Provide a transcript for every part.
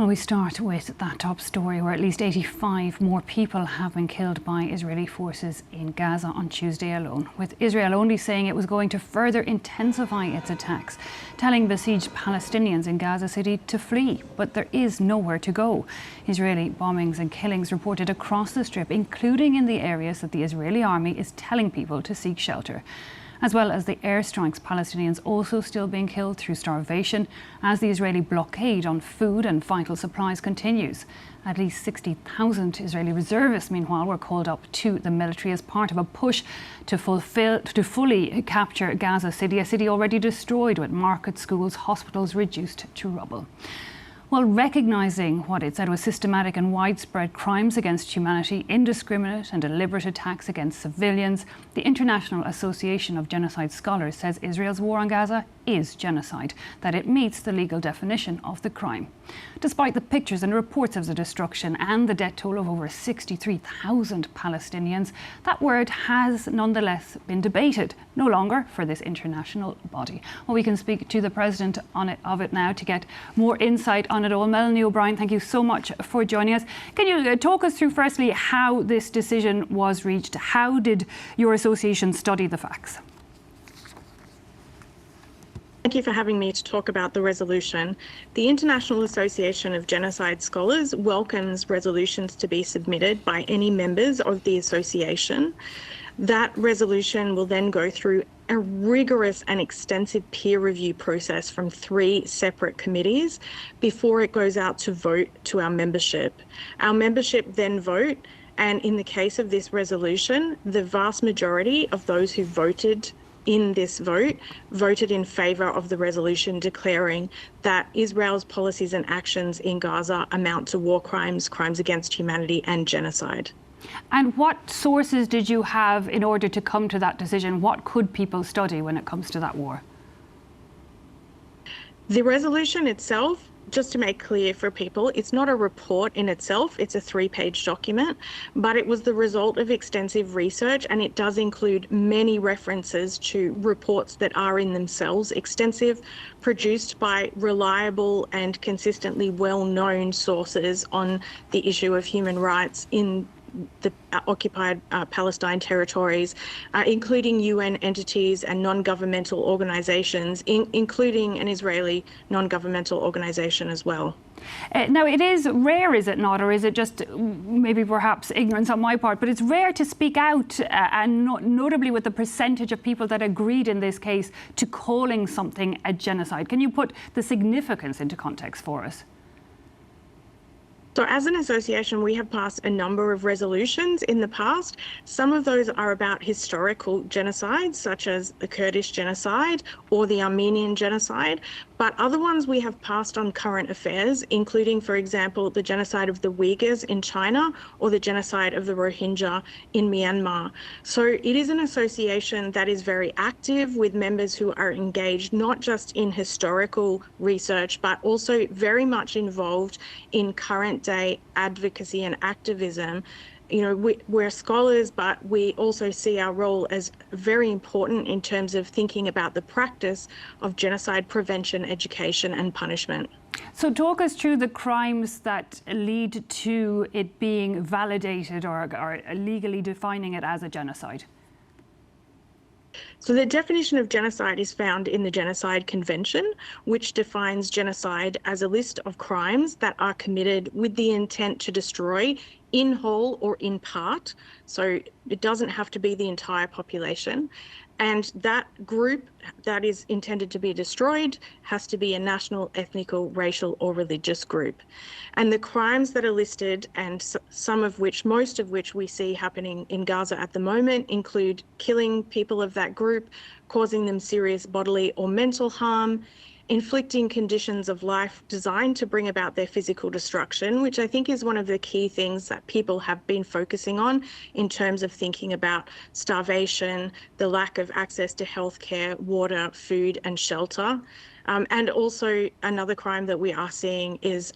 Well, we start with that top story where at least 85 more people have been killed by Israeli forces in Gaza on Tuesday alone, with Israel only saying it was going to further intensify its attacks, telling besieged Palestinians in Gaza City to flee, but there is nowhere to go. Israeli bombings and killings reported across the Strip, including in the areas that the Israeli army is telling people to seek shelter. As well as the airstrikes, Palestinians also still being killed through starvation as the Israeli blockade on food and vital supplies continues. At least 60,000 Israeli reservists, meanwhile, were called up to the military as part of a push to fully capture Gaza City, a city already destroyed with markets, schools, hospitals reduced to rubble. Well, recognising what it said was systematic and widespread crimes against humanity, indiscriminate and deliberate attacks against civilians, the International Association of Genocide Scholars says Israel's war on Gaza is genocide, that it meets the legal definition of the crime. Despite the pictures and reports of the destruction and the death toll of over 63,000 Palestinians, that word has nonetheless been debated, no longer for this international body. Well, we can speak to the president of it now to get more insight on it all. Melanie O'Brien, thank you so much for joining us. Can you talk us through firstly how this decision was reached? How did your association study the facts? Thank you for having me to talk about the resolution. The International Association of Genocide Scholars welcomes resolutions to be submitted by any members of the association. That resolution will then go through a rigorous and extensive peer review process from 3 separate committees before it goes out to vote to our membership. Our membership then vote, and in the case of this resolution, the vast majority of those who voted in this vote voted in favour of the resolution, declaring that Israel's policies and actions in Gaza amount to war crimes, crimes against humanity and genocide. And what sources did you have in order to come to that decision? What could people study when it comes to that war? The resolution itself, just to make clear for people, it's not a report in itself, it's a 3-page document, but it was the result of extensive research, and it does include many references to reports that are in themselves extensive, produced by reliable and consistently well-known sources on the issue of human rights in the occupied Palestine territories, including UN entities and non-governmental organisations, including an Israeli non-governmental organisation as well. Now, it is rare, is it not, or is it just maybe perhaps ignorance on my part, but it's rare to speak out, and notably with the percentage of people that agreed in this case to calling something a genocide. Can you put the significance into context for us? So as an association, we have passed a number of resolutions in the past. Some of those are about historical genocides, such as the Kurdish genocide or the Armenian genocide, but other ones we have passed on current affairs, including, for example, the genocide of the Uyghurs in China or the genocide of the Rohingya in Myanmar. So it is an association that is very active, with members who are engaged not just in historical research, but also very much involved in current day advocacy and activism. You know, we're scholars, but we also see our role as very important in terms of thinking about the practice of genocide prevention, education and punishment. So talk us through the crimes that lead to it being validated or legally defining it as a genocide. So the definition of genocide is found in the Genocide Convention, which defines genocide as a list of crimes that are committed with the intent to destroy in whole or in part. So it doesn't have to be the entire population. And that group that is intended to be destroyed has to be a national, ethnical, racial or religious group. And the crimes that are listed, and some of which, most of which we see happening in Gaza at the moment, include killing people of that group, causing them serious bodily or mental harm, inflicting conditions of life designed to bring about their physical destruction, which I think is one of the key things that people have been focusing on in terms of thinking about starvation, the lack of access to healthcare, water, food and shelter. And also another crime that we are seeing is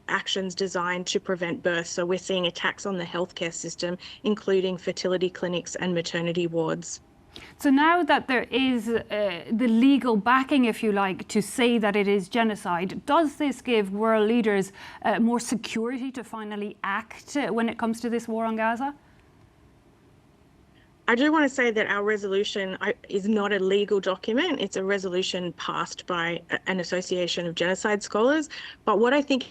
actions designed to prevent birth. So we're seeing attacks on the healthcare system, including fertility clinics and maternity wards. So now that there is the legal backing, if you like, to say that it is genocide, does this give world leaders more security to finally act when it comes to this war on Gaza? I do want to say that our resolution is not a legal document. It's a resolution passed by an association of genocide scholars. But what I think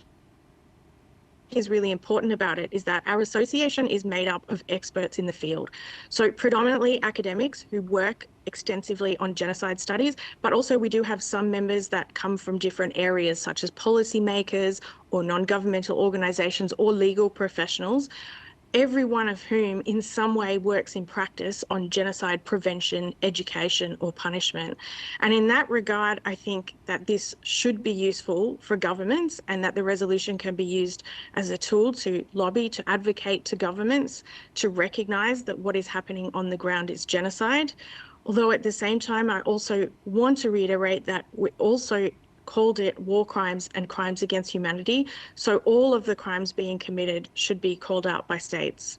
is really important about it is that our association is made up of experts in the field. So predominantly academics who work extensively on genocide studies, but also we do have some members that come from different areas such as policymakers or non-governmental organizations or legal professionals, every one of whom in some way works in practice on genocide prevention, education, or punishment. And in that regard, I think that this should be useful for governments and that the resolution can be used as a tool to lobby, to advocate to governments, to recognise that what is happening on the ground is genocide. Although at the same time, I also want to reiterate that we also called it war crimes and crimes against humanity. So all of the crimes being committed should be called out by states.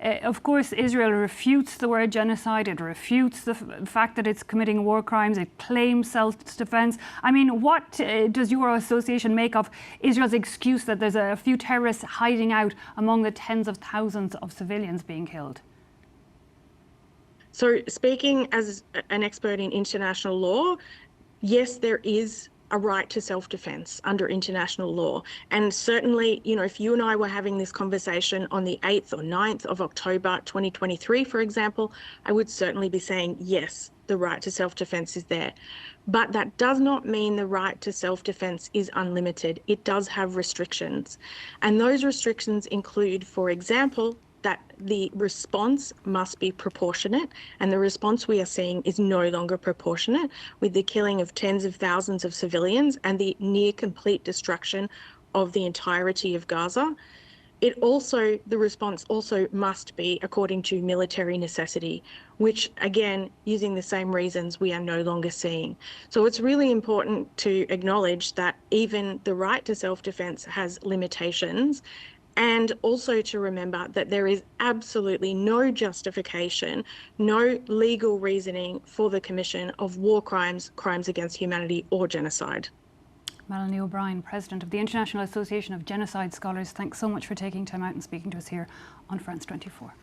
Of course, Israel refutes the word genocide. It refutes the fact that it's committing war crimes. It claims self-defense. I mean, what does your association make of Israel's excuse that there's a few terrorists hiding out among the tens of thousands of civilians being killed? So speaking as an expert in international law, yes, there is a right to self-defense under international law. And certainly, you know, if you and I were having this conversation on the 8th or 9th of October 2023, for example, I would certainly be saying, yes, the right to self-defense is there. But that does not mean the right to self-defense is unlimited. It does have restrictions. And those restrictions include, for example, that the response must be proportionate, and the response we are seeing is no longer proportionate, with the killing of tens of thousands of civilians and the near complete destruction of the entirety of Gaza. The response also must be according to military necessity, which again, using the same reasons, we are no longer seeing. So it's really important to acknowledge that even the right to self-defense has limitations, and also to remember that there is absolutely no justification, no legal reasoning for the commission of war crimes, crimes against humanity, or genocide. Melanie O'Brien, President of the International Association of Genocide Scholars, thanks so much for taking time out and speaking to us here on France 24.